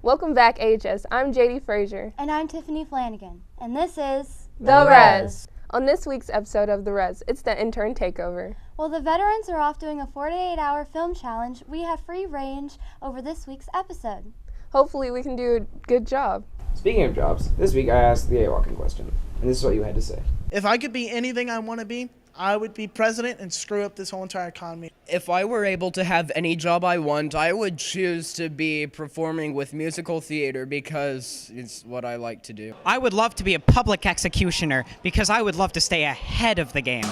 Welcome back, AHS. I'm JD Frazier. And I'm Tiffany Flanagan. And this is The Res. On this week's episode of The Res, it's the intern takeover. While the veterans are off doing a 48-hour film challenge, we have free range over this week's episode. Hopefully we can do a good job. Speaking of jobs, this week I asked the AWOCing question, and this is what you had to say. If I could be anything I want to be, I would be president and screw up this whole entire economy. If I were able to have any job I want, I would choose to be performing with musical theater because it's what I like to do. I would love to be a public executioner because I would love to stay ahead of the game.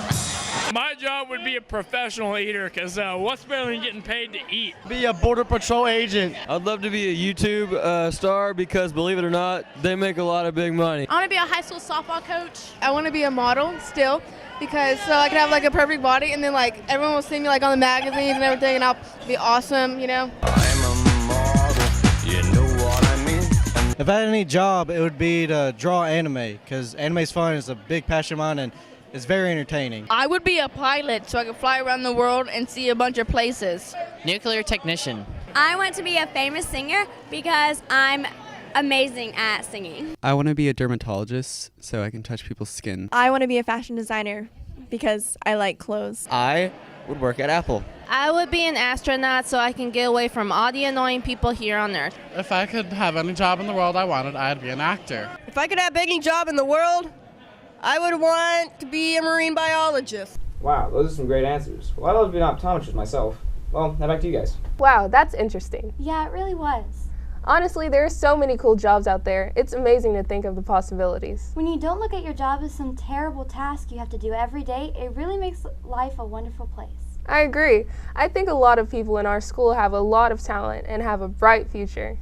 My job would be a professional eater because what's better than getting paid to eat? Be a Border Patrol agent. I'd love to be a YouTube star because, believe it or not, they make a lot of big money. I want to be a high school softball coach. I want to be a model still because so I can have like a perfect body and then like everyone will see me like on the magazines and everything and I'll be awesome, you know. I'm a model, you know what I mean? If I had any job, it would be to draw anime because anime's fun. It's a big passion of mine and it's very entertaining. I would be a pilot so I could fly around the world and see a bunch of places. Nuclear technician. I want to be a famous singer because I'm amazing at singing. I want to be a dermatologist so I can touch people's skin. I want to be a fashion designer because I like clothes. I would work at Apple. I would be an astronaut so I can get away from all the annoying people here on Earth. If I could have any job in the world I wanted, I'd be an actor. If I could have any job in the world, I would want to be a marine biologist. Wow, those are some great answers. Well, I'd love to be an optometrist myself. Well, now back to you guys. Wow, that's interesting. Yeah, it really was. Honestly, there are so many cool jobs out there. It's amazing to think of the possibilities. When you don't look at your job as some terrible task you have to do every day, it really makes life a wonderful place. I agree. I think a lot of people in our school have a lot of talent and have a bright future.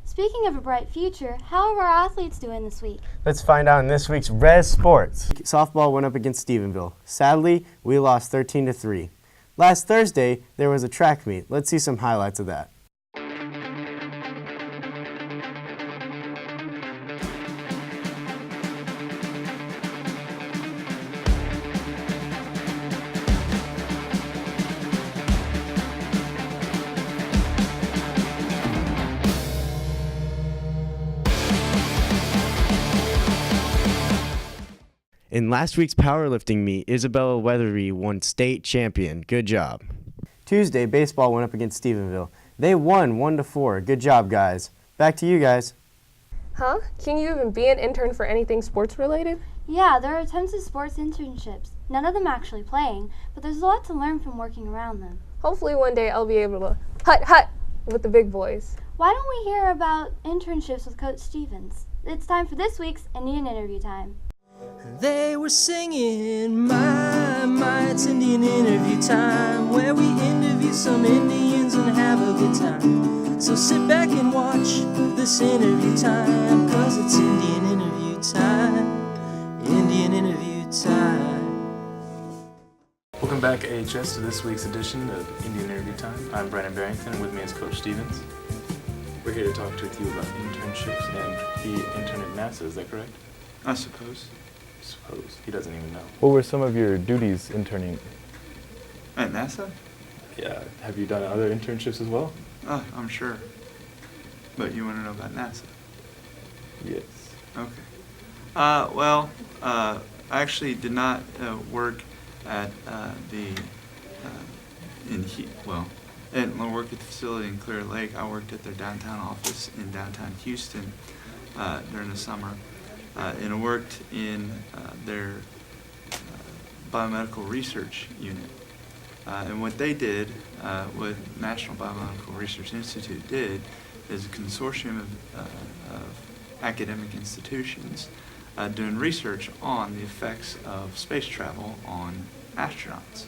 Speaking of a bright future, how are our athletes doing this week? Let's find out in this week's Res Sports. Softball went up against Stephenville. Sadly, we lost 13-3. Last Thursday, there was a track meet. Let's see some highlights of that. In last week's powerlifting meet, Isabella Weatherby won state champion. Good job. Tuesday, baseball went up against Stephenville. They won 1-4. Good job, guys. Back to you guys. Huh? Can you even be an intern for anything sports related? Yeah, there are tons of sports internships. None of them actually playing, but there's a lot to learn from working around them. Hopefully one day I'll be able to hut with the big boys. Why don't we hear about internships with Coach Stevens? It's time for this week's Indian Interview Time. They were singing, my, it's Indian interview time, where we interview some Indians and have a good time. So sit back and watch this interview time, 'cause it's Indian interview time, Indian interview time. Welcome back, AHS, to this week's edition of Indian Interview Time. I'm Brandon Barrington, and with me is Coach Stevens. We're here to talk with you about internships and be intern at NASA, is that correct? I suppose. He doesn't even know. What were some of your duties interning? At NASA? Yeah. Have you done other internships as well? I'm sure. But you want to know about NASA? Yes. Okay. I actually did not work at I didn't work at the facility in Clear Lake. I worked at their downtown office in downtown Houston during the summer. And I worked in their biomedical research unit. And what they did, what National Biomedical Research Institute did, is a consortium of academic institutions doing research on the effects of space travel on astronauts.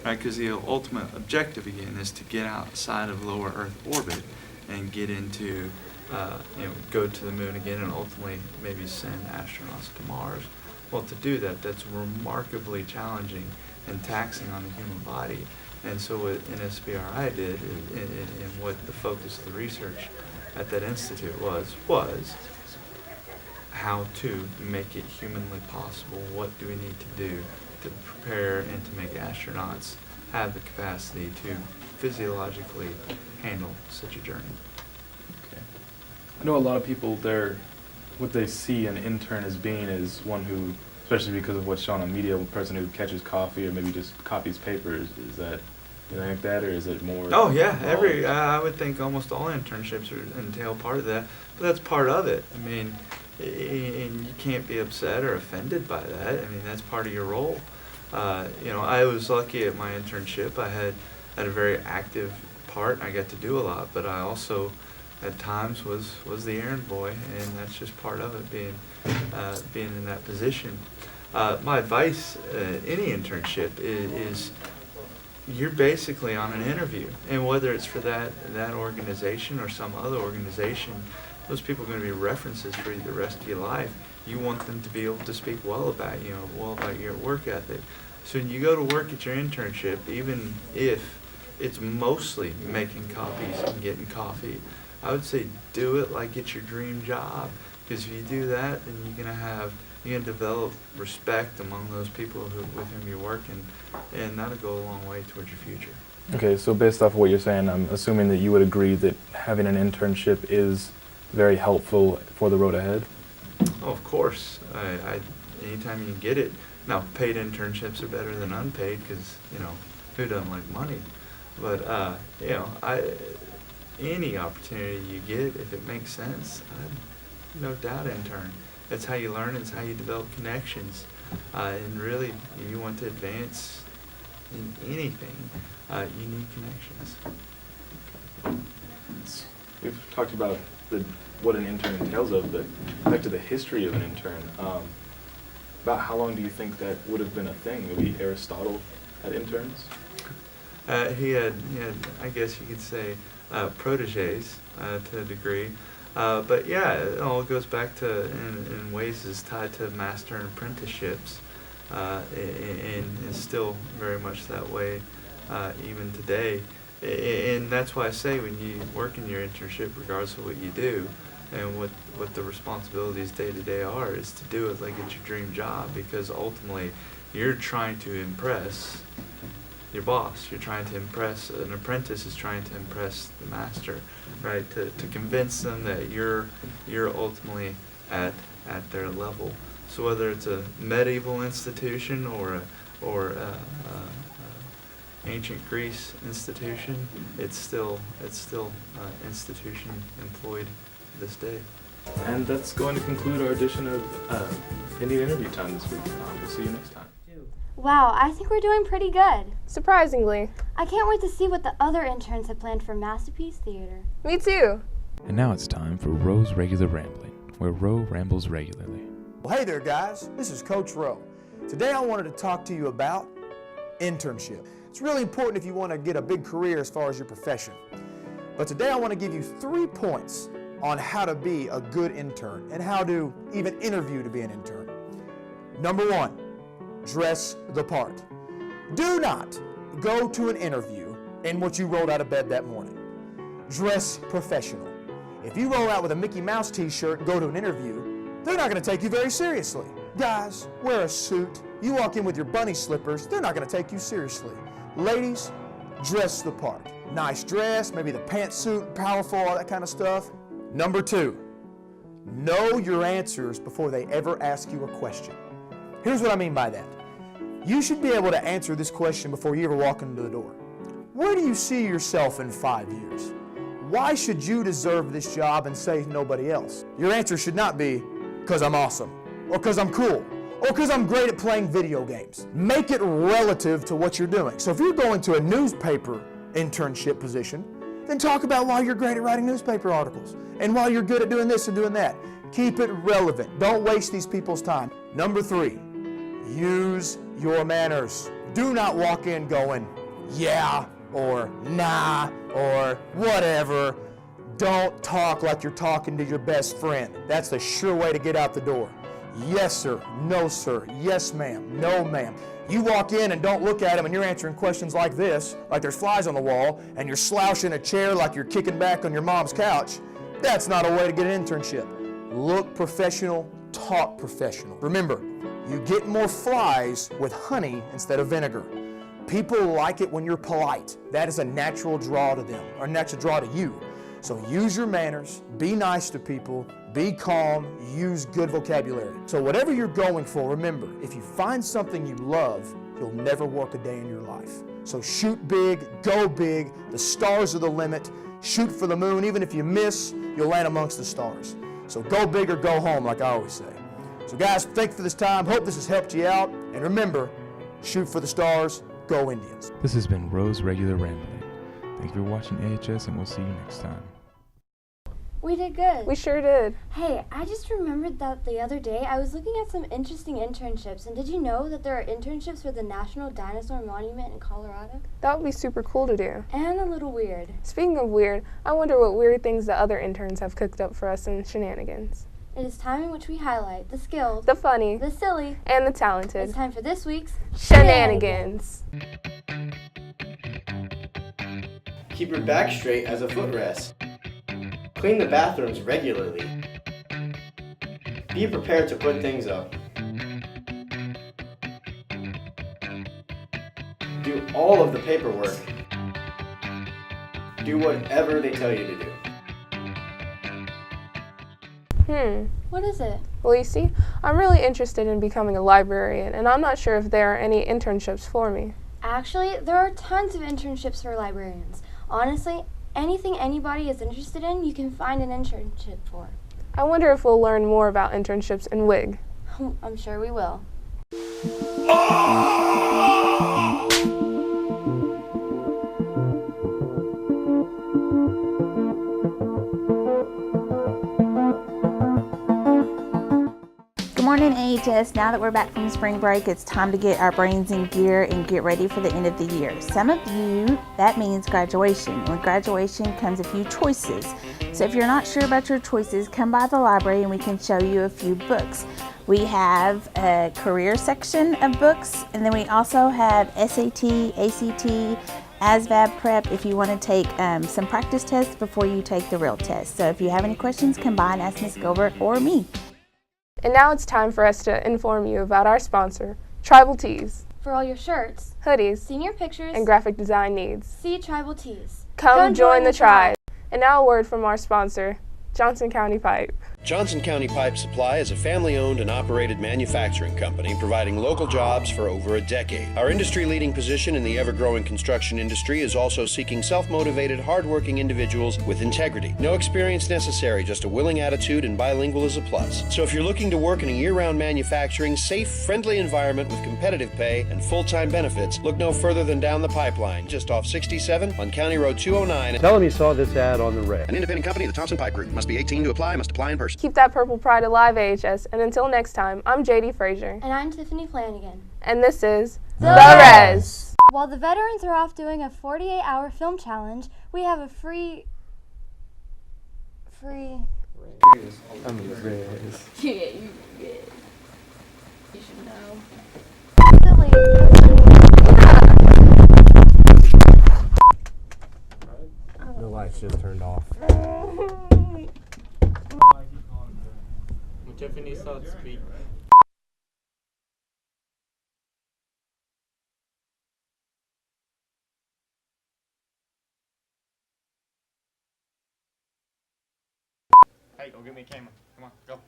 Right? Because the ultimate objective, again, is to get outside of lower Earth orbit and get into go to the moon again and ultimately maybe send astronauts to Mars. Well, to do that, that's remarkably challenging and taxing on the human body. And so what NSBRI did and what the focus of the research at that institute was how to make it humanly possible. What do we need to do to prepare and to make astronauts have the capacity to physiologically handle such a journey? I know a lot of people what they see an intern as being is one who, especially because of what's shown on media, a person who catches coffee or maybe just copies papers. Is that like that, or is it more? Oh yeah, I would think almost all internships entail part of that, but that's part of it. I mean, and you can't be upset or offended by that. I mean, that's part of your role. I was lucky at my internship. I had a very active part, and I got to do a lot, but I also at times was the errand boy, and that's just part of it, being in that position. My advice any internship is you're basically on an interview, and whether it's for that organization or some other organization, those people are going to be references for you the rest of your life. You want them to be able to speak well about your work ethic. So when you go to work at your internship, even if it's mostly making copies and getting coffee, I would say do it like it's your dream job, because if you do that, then you're going to develop respect among those people with whom you're working, and that'll go a long way towards your future. Okay, so based off of what you're saying, I'm assuming that you would agree that having an internship is very helpful for the road ahead? Oh, of course. Anytime you can get it. Now, paid internships are better than unpaid, because, who doesn't like money? But, any opportunity you get, if it makes sense, I'd no doubt intern. That's how you learn, it's how you develop connections. And really, if you want to advance in anything, you need connections. We've talked about what an intern entails but back to the history of an intern. About how long do you think that would have been a thing? Maybe Aristotle had interns? He had, I guess you could say, proteges to a degree. But yeah, it all goes back to, in ways, is tied to master and apprenticeships, and is still very much that way even today. And that's why I say when you work in your internship, regardless of what you do, and what the responsibilities day to day are, is to do it like it's your dream job, because ultimately you're trying to impress your boss. You're trying to impress, an apprentice is trying to impress the master, right? To convince them that you're ultimately at their level. So whether it's a medieval institution or a ancient Greece institution, it's still institution employed this day. And that's going to conclude our edition of Indian Interview Time this week. We'll see you next time. Wow, I think we're doing pretty good. Surprisingly. I can't wait to see what the other interns have planned for Masterpiece Theater. Me too. And now it's time for Roe's Regular Rambling, where Roe rambles regularly. Well, hey there, guys. This is Coach Roe. Today I wanted to talk to you about internship. It's really important if you want to get a big career as far as your profession. But today I want to give you 3 points on how to be a good intern and how to even interview to be an intern. Number 1, dress the part. Do not go to an interview in what you rolled out of bed that morning. Dress professional. If you roll out with a Mickey Mouse t-shirt and go to an interview, they're not going to take you very seriously. Guys, wear a suit. You walk in with your bunny slippers, they're not going to take you seriously. Ladies, dress the part. Nice dress, maybe the pantsuit, powerful, all that kind of stuff. Number 2, know your answers before they ever ask you a question. Here's what I mean by that. You should be able to answer this question before you ever walk into the door. Where do you see yourself in 5 years? Why should you deserve this job and say nobody else? Your answer should not be, because I'm awesome, or because I'm cool, or because I'm great at playing video games. Make it relative to what you're doing. So if you're going to a newspaper internship position, then talk about why you're great at writing newspaper articles and why you're good at doing this and doing that. Keep it relevant. Don't waste these people's time. Number 3, use your manners. Do not walk in going, yeah, or nah, or whatever. Don't talk like you're talking to your best friend. That's the sure way to get out the door. Yes, sir. No, sir. Yes, ma'am. No, ma'am. You walk in and don't look at them and you're answering questions like this, like there's flies on the wall, and you're slouching a chair like you're kicking back on your mom's couch. That's not a way to get an internship. Look professional, talk professional. Remember, you get more flies with honey instead of vinegar. People like it when you're polite. That is a natural draw to them, or a natural draw to you. So use your manners, be nice to people, be calm, use good vocabulary. So whatever you're going for, remember, if you find something you love, you'll never work a day in your life. So shoot big, go big, the stars are the limit, shoot for the moon. Even if you miss, you'll land amongst the stars. So go big or go home, like I always say. So guys, thank you for this time. Hope this has helped you out. And remember, shoot for the stars, go Indians. This has been Rose Regular Rambling. Thank you for watching AHS, and we'll see you next time. We did good. We sure did. Hey, I just remembered that the other day I was looking at some interesting internships, and did you know that there are internships for the National Dinosaur Monument in Colorado? That would be super cool to do. And a little weird. Speaking of weird, I wonder what weird things the other interns have cooked up for us in shenanigans. It is time in which we highlight the skilled, the funny, the silly, and the talented. It's time for this week's Shenanigans. Keep your back straight as a footrest. Clean the bathrooms regularly. Be prepared to put things up. Do all of the paperwork. Do whatever they tell you to do. What is it? Well, you see, I'm really interested in becoming a librarian, and I'm not sure if there are any internships for me. Actually, there are tons of internships for librarians. Honestly, anything anybody is interested in, you can find an internship for. I wonder if we'll learn more about internships in WIG. I'm sure we will. Good morning, AHS. Now that we're back from spring break, it's time to get our brains in gear and get ready for the end of the year. Some of you, that means graduation. With graduation comes a few choices. So if you're not sure about your choices, come by the library and we can show you a few books. We have a career section of books, and then we also have SAT, ACT, ASVAB prep if you want to take some practice tests before you take the real test. So if you have any questions, come by and ask Ms. Gilbert or me. And now it's time for us to inform you about our sponsor, Tribal Tees. For all your shirts, hoodies, senior pictures, and graphic design needs. See Tribal Tees. Come join the tribe. And now a word from our sponsor, Johnson County Pipe. Johnson County Pipe Supply is a family-owned and operated manufacturing company providing local jobs for over a decade. Our industry-leading position in the ever-growing construction industry is also seeking self-motivated, hard-working individuals with integrity. No experience necessary, just a willing attitude, and bilingual is a plus. So if you're looking to work in a year-round manufacturing, safe, friendly environment with competitive pay and full-time benefits, look no further than down the pipeline, just off 67 on County Road 209. Tell them you saw this ad on the red. An independent company of the Thompson Pipe Group. Must be 18 to apply, must apply in person. Keep that purple pride alive, AHS, and until next time, I'm JD Frazier. And I'm Tiffany Flanagan. And this is The Res. While the veterans are off doing a 48-hour film challenge, we have a free... I'm a Res. Yeah, you should know. Silly. The lights just turned off. Tiffany saw it speak. Hey, go get me a camera. Come on, go.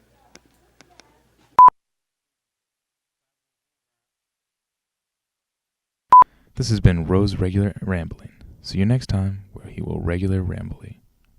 This has been Rose Regular Rambling. See you next time, where he will regular rambly.